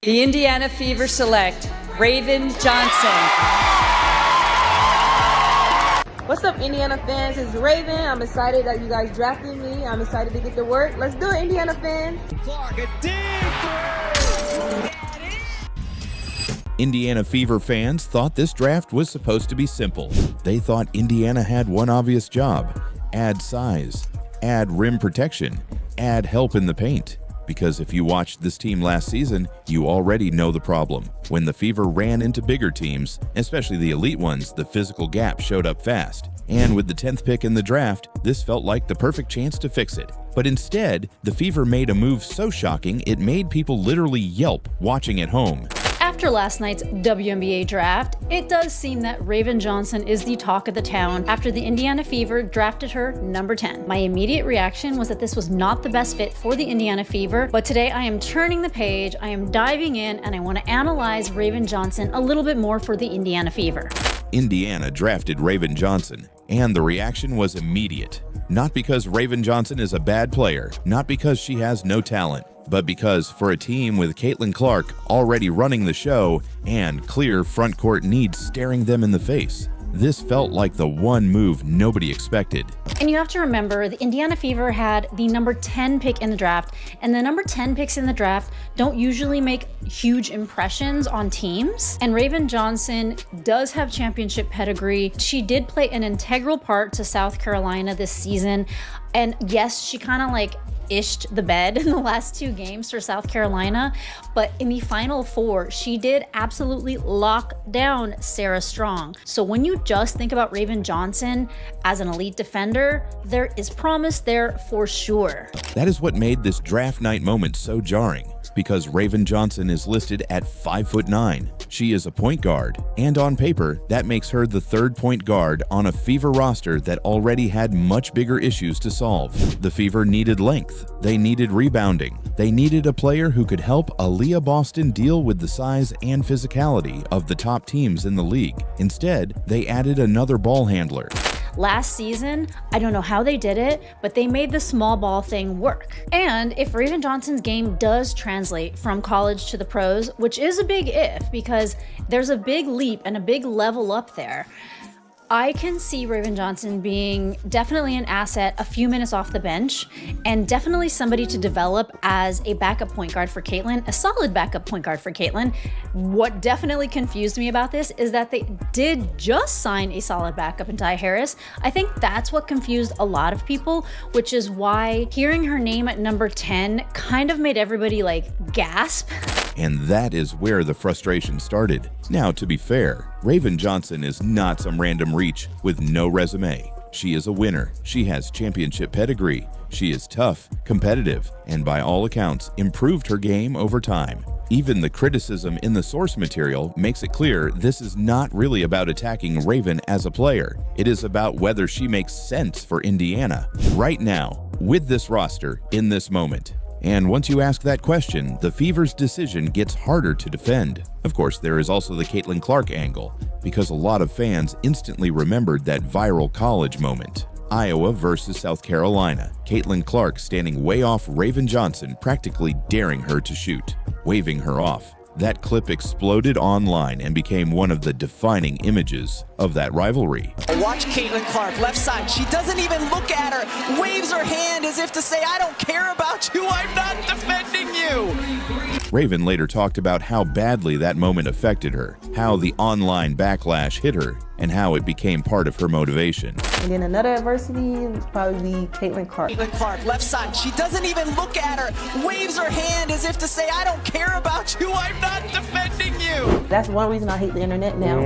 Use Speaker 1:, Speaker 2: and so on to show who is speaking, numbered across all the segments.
Speaker 1: The Indiana Fever select Raven Johnson.
Speaker 2: What's up, Indiana fans? It's Raven. I'm excited that you guys drafted me. I'm excited to get to work. Let's do it, Indiana fans.
Speaker 3: Clark, a deep three.
Speaker 4: Indiana Fever fans thought this draft was supposed to be simple. They thought Indiana had one obvious job: add size, add rim protection, add help in the paint. Because if you watched this team last season, you already know the problem. When the Fever ran into bigger teams, especially the elite ones, the physical gap showed up fast. And with the 10th pick in the draft, this felt like the perfect chance to fix it. But instead, the Fever made a move so shocking it made people literally yelp watching at home.
Speaker 5: After last night's WNBA draft, it does seem that Raven Johnson is the talk of the town after the Indiana Fever drafted her number 10. My immediate reaction was that this was not the best fit for the Indiana Fever, but today I am turning the page, I am diving in, and I want to analyze Raven Johnson a little bit more for the Indiana Fever.
Speaker 4: Indiana drafted Raven Johnson, and the reaction was immediate. Not because Raven Johnson is a bad player, not because she has no talent, but because for a team with Caitlin Clark already running the show and clear front court needs staring them in the face, this felt like the one move nobody expected.
Speaker 5: And you have to remember, the Indiana Fever had the number 10 pick in the draft, and the number 10 picks in the draft don't usually make huge impressions on teams. And Raven Johnson does have championship pedigree. She did play an integral part to South Carolina this season. And yes, she kind of like ished the bed in the last 2 games for South Carolina, but in the Final Four, she did absolutely lock down Sarah Strong. So when you just think about Raven Johnson as an elite defender, there is promise there for sure.
Speaker 4: That is what made this draft night moment so jarring, because Raven Johnson is listed at 5'9". She is a point guard, and on paper, that makes her the 3rd point guard on a Fever roster that already had much bigger issues to solve. The Fever needed length, they needed rebounding, they needed a player who could help Aaliyah Boston deal with the size and physicality of the top teams in the league. Instead, they added another ball handler.
Speaker 5: Last season, I don't know how they did it, but they made the small ball thing work. And if Raven Johnson's game does translate from college to the pros, which is a big if because there's a big leap and a big level up there, I can see Raven Johnson being definitely an asset a few minutes off the bench and definitely somebody to develop as a backup point guard for Caitlin, a solid backup point guard for Caitlin. What definitely confused me about this is that they did just sign a solid backup in Ty Harris. I think that's what confused a lot of people, which is why hearing her name at number 10 kind of made everybody like gasp.
Speaker 4: And that is where the frustration started. Now, to be fair, Raven Johnson is not some random reach with no resume. She is a winner, she has championship pedigree, she is tough, competitive, and by all accounts, improved her game over time. Even the criticism in the source material makes it clear this is not really about attacking Raven as a player. It is about whether she makes sense for Indiana right now, with this roster, in this moment. And once you ask that question, the Fever's decision gets harder to defend. Of course, there is also the Caitlin Clark angle, because a lot of fans instantly remembered that viral college moment. Iowa versus South Carolina. Caitlin Clark standing way off Raven Johnson, practically daring her to shoot, waving her off. That clip exploded online and became one of the defining images of that rivalry.
Speaker 3: Watch Caitlin Clark, left side. She doesn't even look at her, waves her hand as if to say, I don't care about you, I'm not defending you.
Speaker 4: Raven later talked about how badly that moment affected her, how the online backlash hit her, and how it became part of her motivation.
Speaker 2: And then another adversity would probably be Caitlin Clark.
Speaker 3: Caitlin Clark, left side. She doesn't even look at her, waves her hand as if to say, I don't care about you, I'm not defending you.
Speaker 2: That's one reason I hate the internet now.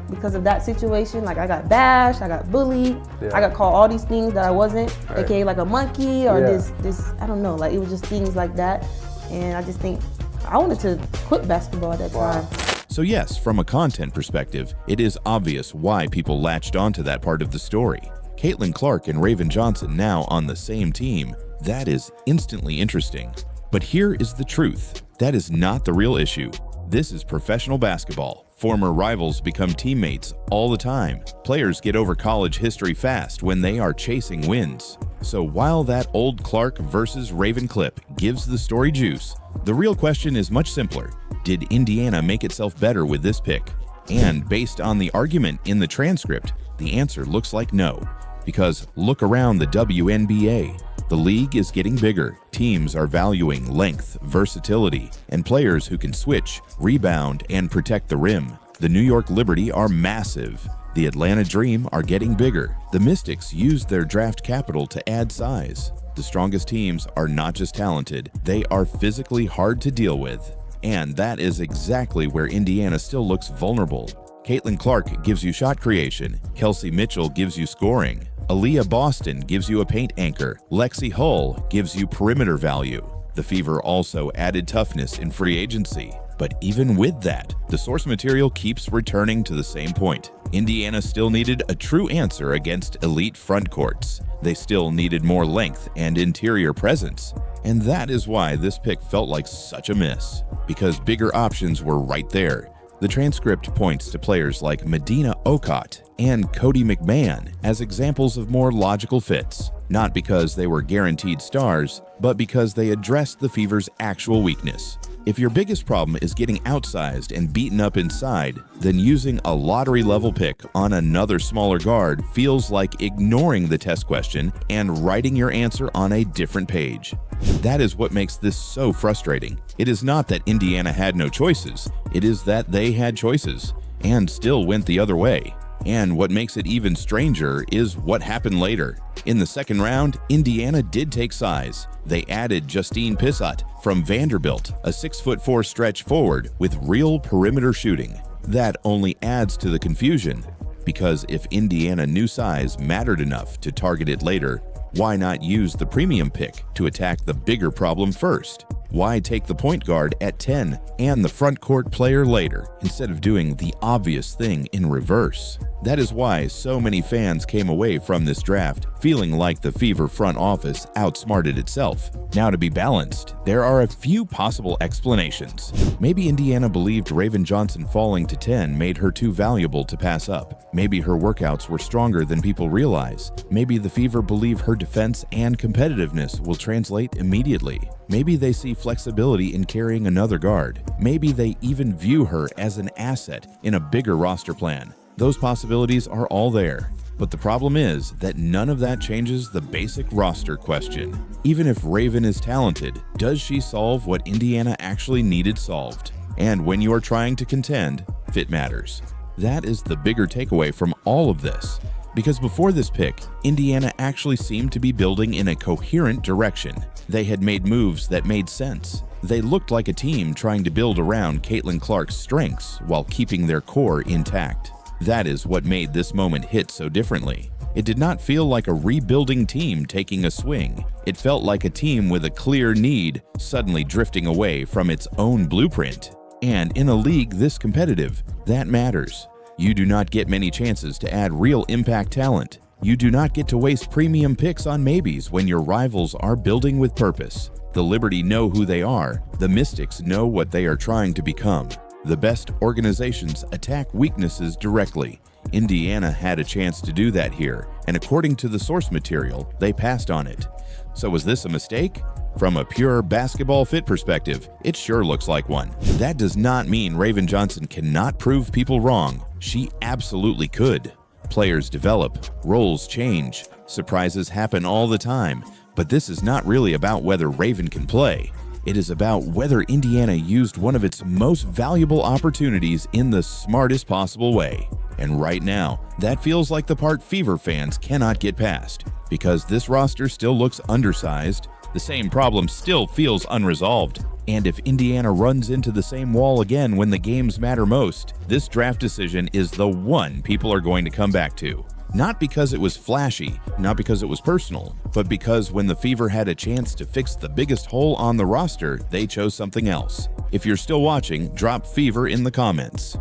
Speaker 2: Because of that situation, like I got bashed, I got bullied, I got called all these things that I wasn't, aka like a monkey or this, I don't know, like it was just things like that. And I just think I wanted to quit basketball at that time.
Speaker 4: So yes, from a content perspective, it is obvious why people latched onto that part of the story. Caitlin Clark and Raven Johnson now on the same team, that is instantly interesting. But here is the truth, that is not the real issue. This is professional basketball. Former rivals become teammates all the time. Players get over college history fast when they are chasing wins. So while that old Clark versus Raven clip gives the story juice, the real question is much simpler. Did Indiana make itself better with this pick? And based on the argument in the transcript, the answer looks like no. Because look around the WNBA. The league is getting bigger. Teams are valuing length, versatility, and players who can switch, rebound, and protect the rim. The New York Liberty are massive. The Atlanta Dream are getting bigger. The Mystics used their draft capital to add size. The strongest teams are not just talented, they are physically hard to deal with. And that is exactly where Indiana still looks vulnerable. Caitlin Clark gives you shot creation. Kelsey Mitchell gives you scoring. Aaliyah Boston gives you a paint anchor. Lexi Hull gives you perimeter value. The Fever also added toughness in free agency. But even with that, the source material keeps returning to the same point. Indiana still needed a true answer against elite front courts. They still needed more length and interior presence. And that is why this pick felt like such a miss. Because bigger options were right there. The transcript points to players like Medina Okot and Cody McMahon as examples of more logical fits, not because they were guaranteed stars, but because they addressed the Fever's actual weakness. If your biggest problem is getting outsized and beaten up inside, then using a lottery-level pick on another smaller guard feels like ignoring the test question and writing your answer on a different page. That is what makes this so frustrating. It is not that Indiana had no choices, it is that they had choices and still went the other way. And what makes it even stranger is what happened later. In the second round, Indiana did take size. They added Justine Pissott from Vanderbilt, a 6'4" stretch forward with real perimeter shooting. That only adds to the confusion, because if Indiana knew size mattered enough to target it later, why not use the premium pick to attack the bigger problem first? Why take the point guard at 10 and the front court player later, instead of doing the obvious thing in reverse? That is why so many fans came away from this draft feeling like the Fever front office outsmarted itself. Now, to be balanced, there are a few possible explanations. Maybe Indiana believed Raven Johnson falling to 10 made her too valuable to pass up. Maybe her workouts were stronger than people realize. Maybe the Fever believe her defense and competitiveness will translate immediately. Maybe they see flexibility in carrying another guard. Maybe they even view her as an asset in a bigger roster plan. Those possibilities are all there. But the problem is that none of that changes the basic roster question. Even if Raven is talented, does she solve what Indiana actually needed solved? And when you are trying to contend, fit matters. That is the bigger takeaway from all of this. Because before this pick, Indiana actually seemed to be building in a coherent direction. They had made moves that made sense. They looked like a team trying to build around Caitlin Clark's strengths while keeping their core intact. That is what made this moment hit so differently. It did not feel like a rebuilding team taking a swing. It felt like a team with a clear need suddenly drifting away from its own blueprint. And in a league this competitive, that matters. You do not get many chances to add real impact talent. You do not get to waste premium picks on maybes when your rivals are building with purpose. The Liberty know who they are. The Mystics know what they are trying to become. The best organizations attack weaknesses directly. Indiana had a chance to do that here, and according to the source material, they passed on it. So was this a mistake? From a pure basketball fit perspective, it sure looks like one. That does not mean Raven Johnson cannot prove people wrong. She absolutely could. Players develop, roles change, surprises happen all the time, but this is not really about whether Raven can play. It is about whether Indiana used one of its most valuable opportunities in the smartest possible way. And right now, that feels like the part Fever fans cannot get past. Because this roster still looks undersized, the same problem still feels unresolved. And if Indiana runs into the same wall again when the games matter most, this draft decision is the one people are going to come back to. Not because it was flashy, not because it was personal, but because when the Fever had a chance to fix the biggest hole on the roster, they chose something else. If you're still watching, drop Fever in the comments.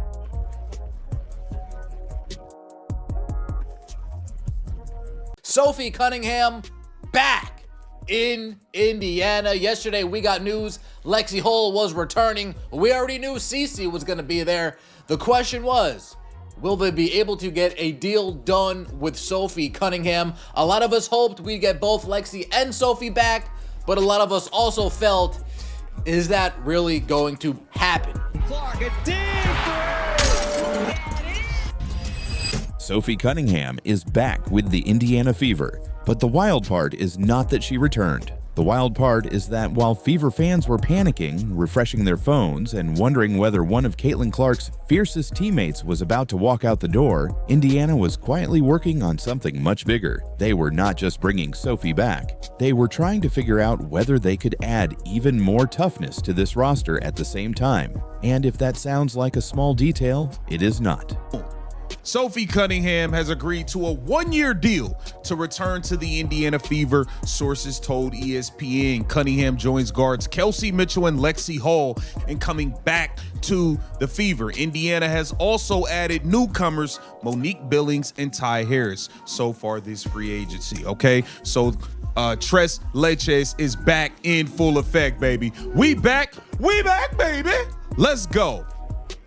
Speaker 6: Sophie Cunningham back in Indiana. Yesterday we got news Lexi Hull was returning. We already knew Cece was going to be there. The question was, will they be able to get a deal done with Sophie Cunningham? A lot of us hoped we'd get both Lexi and Sophie back, but a lot of us also felt Is that really going to happen?
Speaker 3: Clark, a deep
Speaker 4: Sophie Cunningham is back with the Indiana Fever, but the wild part is not that she returned. The wild part is that while Fever fans were panicking, refreshing their phones, and wondering whether one of Caitlin Clark's fiercest teammates was about to walk out the door, Indiana was quietly working on something much bigger. They were not just bringing Sophie back, they were trying to figure out whether they could add even more toughness to this roster at the same time. And if that sounds like a small detail, it is not.
Speaker 7: Sophie Cunningham has agreed to a one-year deal to return to the Indiana Fever, sources told ESPN. Cunningham joins guards Kelsey Mitchell and Lexi Hall in coming back to the Fever. Indiana has also added newcomers Monique Billings and Ty Harris so far this free agency, okay? So Tres Leches is back in full effect, baby. We back, baby. Let's go.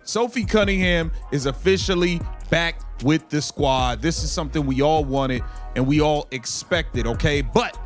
Speaker 7: Sophie Cunningham is officially back with the squad. This is something we all wanted and we all expected, okay? But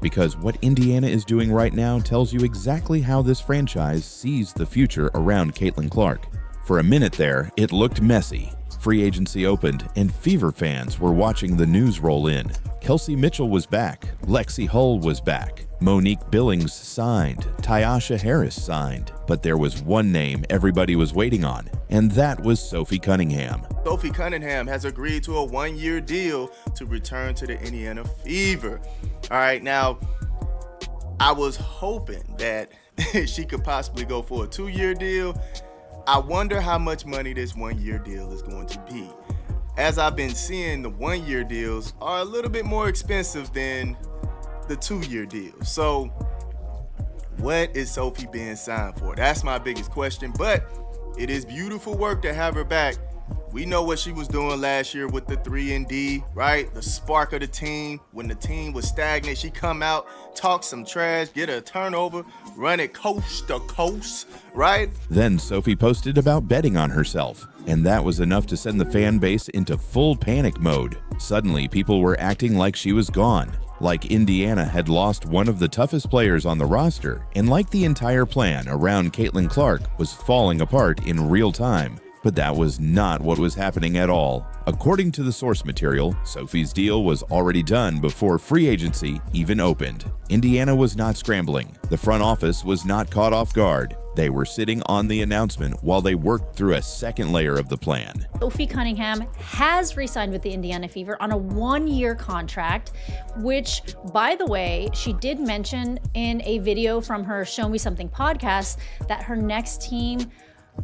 Speaker 4: because what Indiana is doing right now tells you exactly how this franchise sees the future around Caitlin Clark. For a minute there, it looked messy. Free agency opened and Fever fans were watching the news roll in. Kelsey Mitchell was back, Lexi Hull was back, Monique Billings signed, Tyasha Harris signed, but there was one name everybody was waiting on, and that was Sophie Cunningham.
Speaker 8: Sophie Cunningham has agreed to a one-year deal to return to the Indiana Fever. All right, now, I was hoping that she could possibly go for a 2-year deal. I wonder how much money this 1-year deal is going to be. As I've been seeing, the 1-year deals are a little bit more expensive than the 2-year deals. So what is Sophie being signed for? That's my biggest question, but it is beautiful work to have her back. We know what she was doing last year with the 3-and-D, right? The spark of the team. When the team was stagnant, she come out, talk some trash, get a turnover, run it coast to coast, right?
Speaker 4: Then Sophie posted about betting on herself, and that was enough to send the fan base into full panic mode. Suddenly, people were acting like she was gone, like Indiana had lost one of the toughest players on the roster, and like the entire plan around Caitlin Clark was falling apart in real time. But that was not what was happening at all. According to the source material, Sophie's deal was already done before free agency even opened. Indiana was not scrambling. The front office was not caught off guard. They were sitting on the announcement while they worked through a second layer of the plan.
Speaker 5: Sophie Cunningham has re-signed with the Indiana Fever on a 1-year contract, which, by the way, she did mention in a video from her Show Me Something podcast that her next team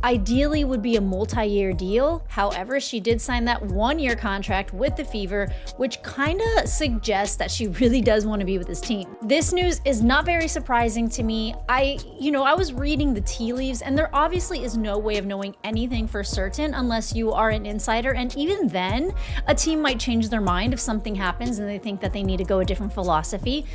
Speaker 5: ideally would be a multi-year deal. However, she did sign that 1-year contract with the Fever, which kind of suggests that she really does want to be with this team. This news is not very surprising to me. I was reading the tea leaves, and there obviously is no way of knowing anything for certain unless you are an insider, and even then, a team might change their mind if something happens and they think that they need to go a different philosophy.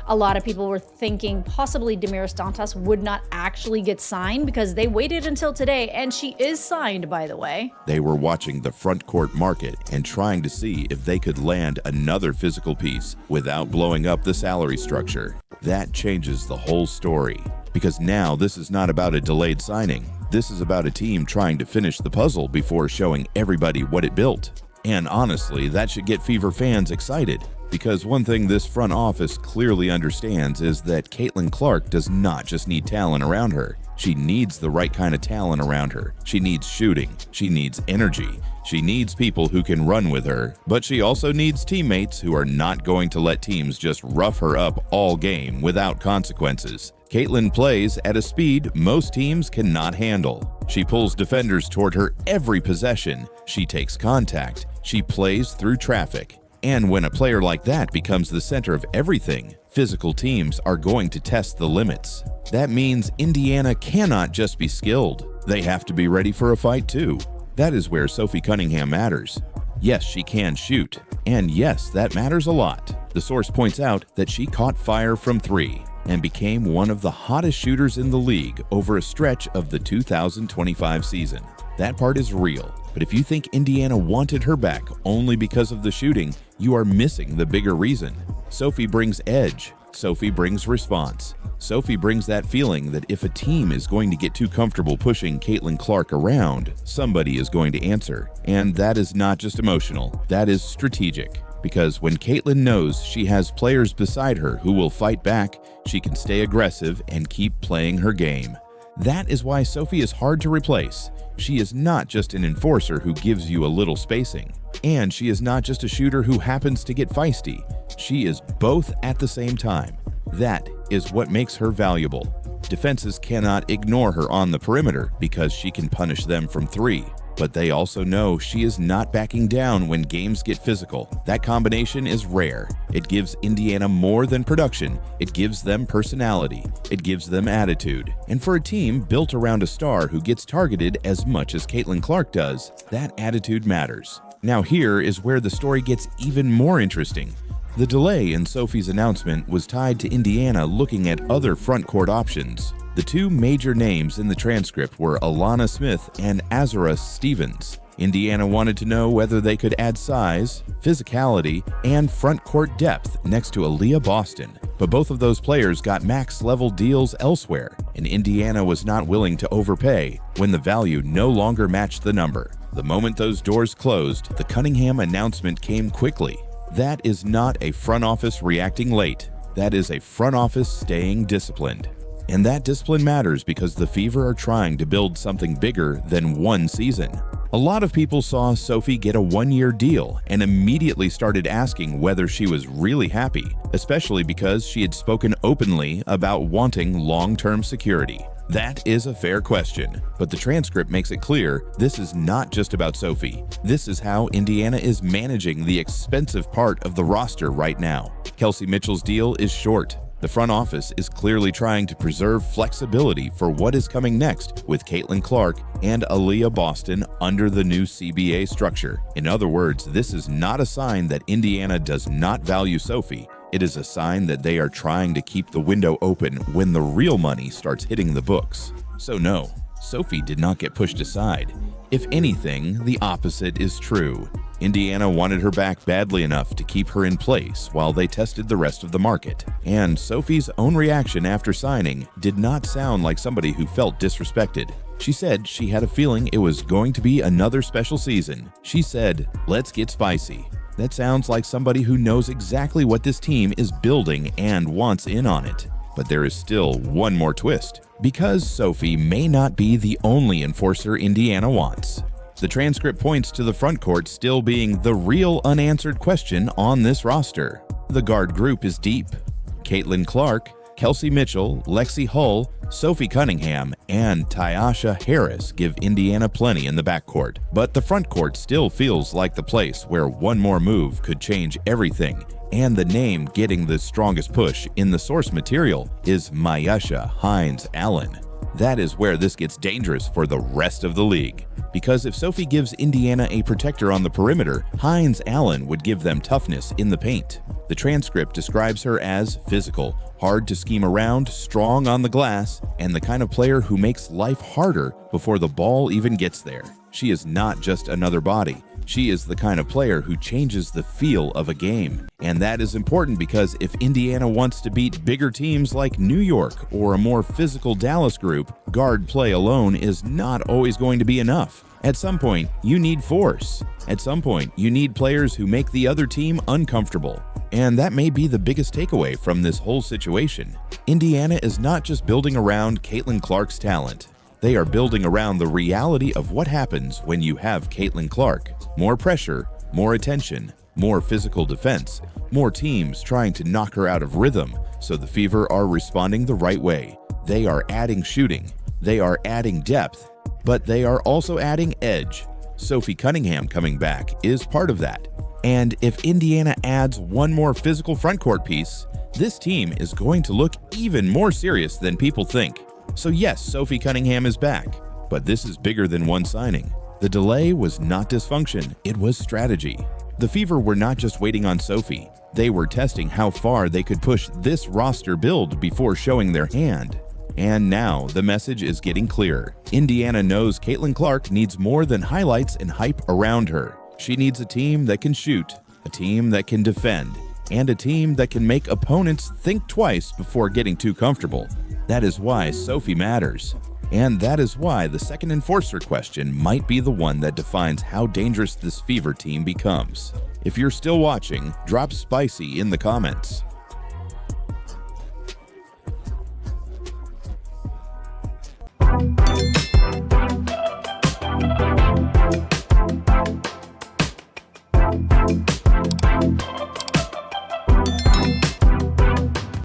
Speaker 5: A lot of people were thinking possibly Damaris Dantas would not actually get signed because they waited until today, and she is signed, by the way.
Speaker 4: They were watching the front court market and trying to see if they could land another physical piece without blowing up the salary structure. That changes the whole story, because now this is not about a delayed signing. This is about a team trying to finish the puzzle before showing everybody what it built. And honestly, that should get Fever fans excited. Because one thing this front office clearly understands is that Caitlin Clark does not just need talent around her. She needs the right kind of talent around her. She needs shooting. She needs energy. She needs people who can run with her. But she also needs teammates who are not going to let teams just rough her up all game without consequences. Caitlin plays at a speed most teams cannot handle. She pulls defenders toward her every possession. She takes contact. She plays through traffic. And when a player like that becomes the center of everything, physical teams are going to test the limits. That means Indiana cannot just be skilled. They have to be ready for a fight too. That is where Sophie Cunningham matters. Yes, she can shoot. And yes, that matters a lot. The source points out that she caught fire from 3 and became one of the hottest shooters in the league over a stretch of the 2025 season. That part is real. But if you think Indiana wanted her back only because of the shooting, you are missing the bigger reason. Sophie brings edge, Sophie brings response. Sophie brings that feeling that if a team is going to get too comfortable pushing Caitlin Clark around, somebody is going to answer. And that is not just emotional, that is strategic. Because when Caitlin knows she has players beside her who will fight back, she can stay aggressive and keep playing her game. That is why Sophie is hard to replace. She is not just an enforcer who gives you a little spacing. And she is not just a shooter who happens to get feisty. She is both at the same time. That is what makes her valuable. Defenses cannot ignore her on the perimeter because she can punish them from three. But they also know she is not backing down when games get physical. That combination is rare. It gives Indiana more than production. It gives them personality. It gives them attitude. And for a team built around a star who gets targeted as much as Caitlin Clark does, that attitude matters. Now here is where the story gets even more interesting. The delay in Sophie's announcement was tied to Indiana looking at other front court options. The two major names in the transcript were Alana Smith and Azura Stevens. Indiana wanted to know whether they could add size, physicality, and front court depth next to Aaliyah Boston. But both of those players got max-level deals elsewhere, and Indiana was not willing to overpay when the value no longer matched the number. The moment those doors closed, the Cunningham announcement came quickly. That is not a front office reacting late. That is a front office staying disciplined. And that discipline matters because the Fever are trying to build something bigger than one season. A lot of people saw Sophie get a one-year deal and immediately started asking whether she was really happy, especially because she had spoken openly about wanting long-term security. That is a fair question, but the transcript makes it clear this is not just about Sophie. This is how Indiana is managing the expensive part of the roster right now. Kelsey Mitchell's deal is short. The front office is clearly trying to preserve flexibility for what is coming next with Caitlin Clark and Aaliyah Boston under the new CBA structure. In other words, this is not a sign that Indiana does not value Sophie. It is a sign that they are trying to keep the window open when the real money starts hitting the books. So no, Sophie did not get pushed aside. If anything, the opposite is true. Indiana wanted her back badly enough to keep her in place while they tested the rest of the market. And Sophie's own reaction after signing did not sound like somebody who felt disrespected. She said she had a feeling it was going to be another special season. She said, "Let's get spicy." That sounds like somebody who knows exactly what this team is building and wants in on it. But there is still one more twist, because Sophie may not be the only enforcer Indiana wants. The transcript points to the front court still being the real unanswered question on this roster. The guard group is deep. Caitlin Clark, Kelsey Mitchell, Lexi Hull, Sophie Cunningham, and Tyasha Harris give Indiana plenty in the backcourt. But the front court still feels like the place where one more move could change everything. And the name getting the strongest push in the source material is Myasha Hines-Allen. That is where this gets dangerous for the rest of the league. Because if Sophie gives Indiana a protector on the perimeter, Hines-Allen would give them toughness in the paint. The transcript describes her as physical, hard to scheme around, strong on the glass, and the kind of player who makes life harder before the ball even gets there. She is not just another body. She is the kind of player who changes the feel of a game. And that is important because if Indiana wants to beat bigger teams like New York or a more physical Dallas group, guard play alone is not always going to be enough. At some point, you need force. At some point, you need players who make the other team uncomfortable. And that may be the biggest takeaway from this whole situation. Indiana is not just building around Caitlin Clark's talent. They are building around the reality of what happens when you have Caitlin Clark. More pressure, more attention, more physical defense, more teams trying to knock her out of rhythm, so the Fever are responding the right way. They are adding shooting, they are adding depth, but they are also adding edge. Sophie Cunningham coming back is part of that. And if Indiana adds one more physical frontcourt piece, this team is going to look even more serious than people think. So yes, Sophie Cunningham is back, but this is bigger than one signing. The delay was not dysfunction, it was strategy. The Fever were not just waiting on Sophie, they were testing how far they could push this roster build before showing their hand. And now the message is getting clearer. Indiana knows Caitlin Clark needs more than highlights and hype around her. She needs a team that can shoot, a team that can defend, and a team that can make opponents think twice before getting too comfortable. That is why Sophie matters. And that is why the second enforcer question might be the one that defines how dangerous this Fever team becomes. If you're still watching, drop spicy in the comments.